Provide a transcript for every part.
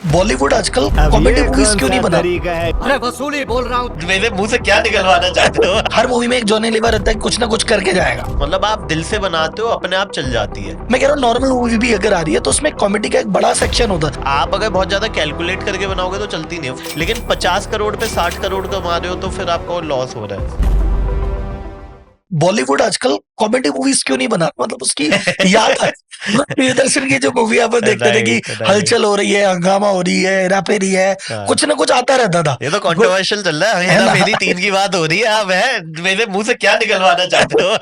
बॉलीवुड आजकल अब कॉमेडी ये मूवीज कौन क्यों नहीं सा बना? तरीका है? अरे वसूली बोल रहा हूँ। मेरे मुंह से क्या निकलवाना चाहते हो? हर मूवी में एक जॉनी लीवर रहता है, कुछ ना कुछ करके जाएगा। मतलब आप दिल से बनाते हो, अपने आप चल जाती है। मैं कह रहा हूँ नॉर्मल मूवी भी अगर आ रही है तो उसमें कॉमेडी का एक बड़ा सेक्शन होता है। आप अगर बहुत ज्यादा कैलकुलेट करके बनाओगे तो चलती नहीं है, लेकिन 50 करोड़ पे 60 करोड़ कमा रहे हो तो फिर आपको लॉस हो रहा है। बॉलीवुड आजकल कॉमेडी मूवीज क्यों नहीं बना? मतलब उसकी याद है प्रियदर्शन की जो मूवी आप देखते थे कि Right. हलचल हो रही है, हंगामा हो रही है, हेराफेरी है, हाँ। कुछ ना कुछ आता रहता था। ये तो कंट्रोवर्शियल चल रहा है। है ना? मेरी 3 की बात हो रही है। आप है मेरे मुंह से क्या निकलवाना चाहते हो?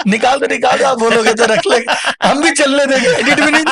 निकाल दो, आप बोलोगे तो रख ले, हम भी चलने देंगे, एडिट भी नहीं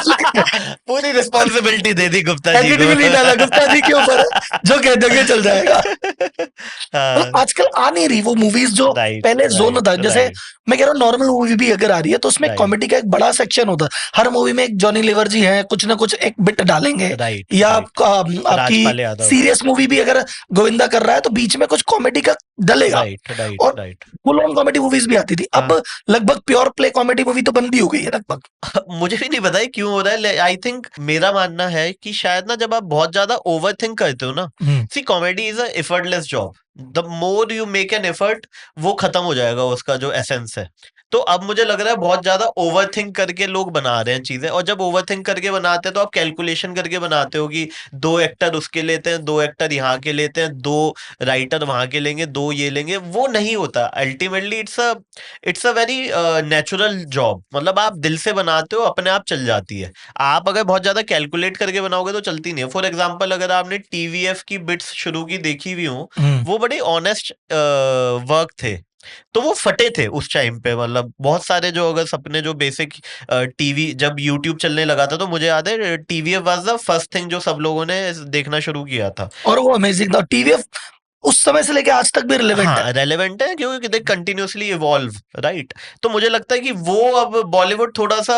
पूरी रिस्पॉन्सिबिलिटी दे दी गुप्ता जी एडिट भी नहीं डाला, गुप्ता जी के ऊपर है, जो कह देंगे चल जाएगा। हाँ, मतलब आजकल आ नहीं रही वो मूवीज जो Right, पहले जोन था। जैसे right. मैं कह रहा हूँ नॉर्मल मूवी भी अगर आ रही है तो उसमें Right. कॉमेडी का एक बड़ा सेक्शन होता है। हर मूवी में एक जॉनी लीवर जी हैं, कुछ ना कुछ एक बिट डालेंगे। Right, या right. आपकी राजपाल यादव। सीरियस मूवी भी अगर गोविंदा कर रहा है तो बीच में कुछ कॉमेडी का डलेगा। राइट और right. Full on comedy movies भी आती थी। अब लगभग प्योर प्ले कॉमेडी मूवी तो बंद भी हो गई है लगभग। मुझे भी नहीं पता है क्यों हो रहा है। आई थिंक मेरा मानना है कि शायद ना जब आप बहुत ज्यादा ओवर थिंक करते हो ना, see comedy is a effortless job. The more you make an effort, वो खत्म हो जाएगा उसका जो एसेंस है। तो अब मुझे लग रहा है बहुत ज्यादा ओवर थिंक करके लोग बना रहे हैं चीजें, और जब ओवर थिंक करके बनाते हैं तो आप कैलकुलेशन करके बनाते हो कि 2 एक्टर उसके लेते हैं, 2 एक्टर यहाँ के लेते हैं, 2 राइटर वहां के लेंगे, 2 ये लेंगे। वो नहीं होता ultimately. It's a very natural job. मतलब आप दिल से बनाते हो, अपने आप चल जाती है। आप अगर बहुत ज्यादा कैलकुलेट करके बनाओगे तो चलती नहीं है। फॉर एग्जाम्पल, अगर आपने टीवीएफ की बिट्स शुरू की देखी हुई हो, वो बड़े ऑनेस्ट वर्क थे, तो वो फटे थे उस टाइम पे। मतलब बहुत सारे जो अगर सपने जो बेसिक टीवी जब यूट्यूब चलने लगा था, तो मुझे याद है TVF was the first thing जो सब लोगों ने देखना शुरू किया था। और वो अमेजिंग था। टीवीएफ उस समय से लेके आज तक भी रिलेवेंट है। हाँ, रेलेवेंट है क्योंकि दे कंटिन्यूअसली इवॉल्व, राइट। तो मुझे लगता है कि वो अब बॉलीवुड थोड़ा सा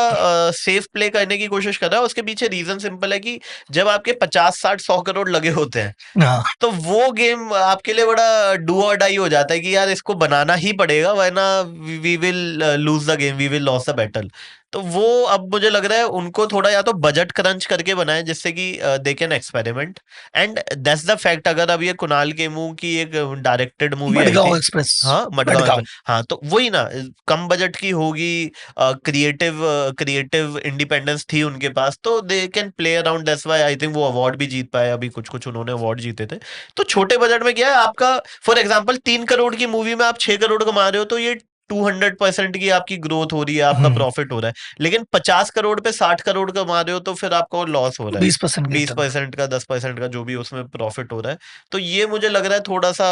सेफ प्ले करने की कोशिश कर रहा है। उसके पीछे रीजन सिंपल है कि जब आपके 50-60-100 करोड़ लगे होते हैं, हाँ। तो वो गेम आपके लिए बड़ा डू और डाई हो जाता है कि यार इसको बनाना ही पड़ेगा, वरना we will lose the game, we will loss the battle. तो वो अब मुझे लग रहा है उनको थोड़ा या तो बजट क्रंच करके बनाए जिससे कि they can experiment. And that's the fact. अगर अब ये कुणाल खेमू की एक डायरेक्टेड मूवी आई मडगांव थी, एक्सप्रेस। हाँ मडगांव मडगांव। एक्सप्रेस, हाँ, तो वही ना, कम बजट की होगी, क्रिएटिव इंडिपेंडेंस थी उनके पास, तो they can play around. That's why I think वो अवार्ड भी जीत पाए। अभी कुछ कुछ उन्होंने अवार्ड जीते थे। तो छोटे बजट में क्या है आपका, फॉर एग्जाम्पल 3 करोड़ की मूवी में आप 6 करोड़ कमा रहे हो, तो ये 200% की आपकी ग्रोथ हो रही है, आपका प्रॉफिट हो रहा है। लेकिन 50 करोड़ पे 60 करोड़ कमा रहे हो तो फिर आपको लॉस हो रहा है। 20% 20% का, 10% का, जो भी उसमें प्रॉफिट हो रहा है। तो ये मुझे लग रहा है थोड़ा सा।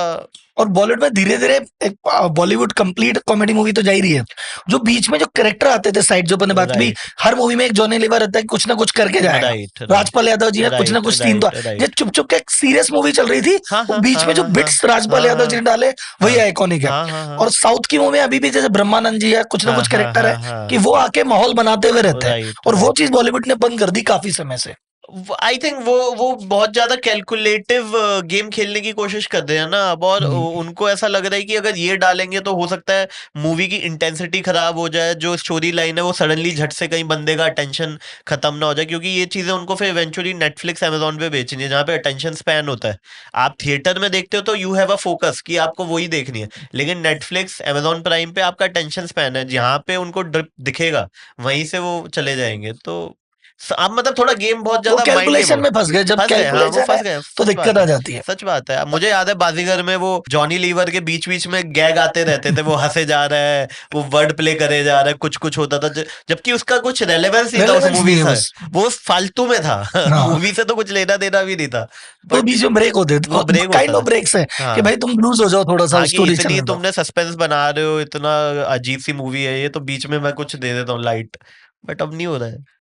और बॉलीवुड में धीरे धीरे एक बॉलीवुड कंप्लीट कॉमेडी मूवी तो जा ही रही है। जो बीच में जो कैरेक्टर आते थे साइड, जो अपने बात भी, Right. हर मूवी में एक जॉनी लीवर रहता है, कुछ ना कुछ करके जाएगा। Right, right. राजपाल यादव जी है, कुछ ना Right, कुछ सीन तो right, right. ये चुप चुप के एक सीरियस मूवी चल रही थी, हाँ, वो हाँ, बीच में जो हाँ, बिट्स हाँ, राजपाल हाँ, यादव जी ने डाले वही हाँ, आइकॉनिक है। हाँ, हाँ, हाँ। और साउथ की मूवी में अभी भी जैसे ब्रह्मानंद जी है, कुछ ना हाँ, कुछ हाँ, कैरेक्टर हाँ, है हाँ। कि वो आके माहौल बनाते हुए रहते हैं। Right, और वो right. चीज बॉलीवुड ने बंद कर दी काफी समय से। आई थिंक वो बहुत ज्यादा कैलकुलेटिव गेम खेलने की कोशिश कर रहे हैं ना अब। और उनको ऐसा लग रहा है कि अगर ये डालेंगे तो हो सकता है मूवी की इंटेंसिटी खराब हो जाए, जो स्टोरी लाइन है वो सडनली झट से कहीं बंदे का अटेंशन खत्म ना हो जाए, क्योंकि ये चीजें उनको फिर इवेंचुअली नेटफ्लिक्स अमेजोन पे बेचनी है, जहाँ पे अटेंशन स्पैन होता है। आप थिएटर में देखते हो तो यू हैव अ फोकस कि आपको वही देखनी है, लेकिन नेटफ्लिक्स अमेजोन प्राइम पे आपका अटेंशन स्पैन है, जहाँ पे उनको दिखेगा वहीं से वो चले जाएंगे। तो अब मतलब थोड़ा गेम बहुत वो ज्यादा माइंड गेम कैलकुलेशन में फंस गए। जब हाँ, वो कैलकुलेशन फंस है गए। तो सच दिक्कत बात आ है, जाती है। सच बात है। मुझे याद है बाजीगर में वो जॉनी लीवर के बीच बीच में गैग आते रहते थे, वो हंसे जा रहा है, वो वर्ड प्ले करे जा रहा है, कुछ कुछ होता था, जबकि उसका कुछ रेलेवेंस नहीं था उस Relevance मूवी नहीं है से, बस। वो फालतू में था। हाँ। मूवी से तो कुछ लेना देना भी नहीं था, तो बट बीच में ब्रेक होते वो थे, ब्रेक काइंड होता ऑफ था। ब्रेक्स है कि हाँ, भाई तुम लूज हो जाओ थोड़ा सा, हाँ, कि स्टोरी इतनी चलने दो। तुमने सस्पेंस बना रहे हो, इतना अजीब सी मूवी है ये, तो बीच में मैं कुछ दे देता हूँ लाइट। बट अब नहीं हो रहा है।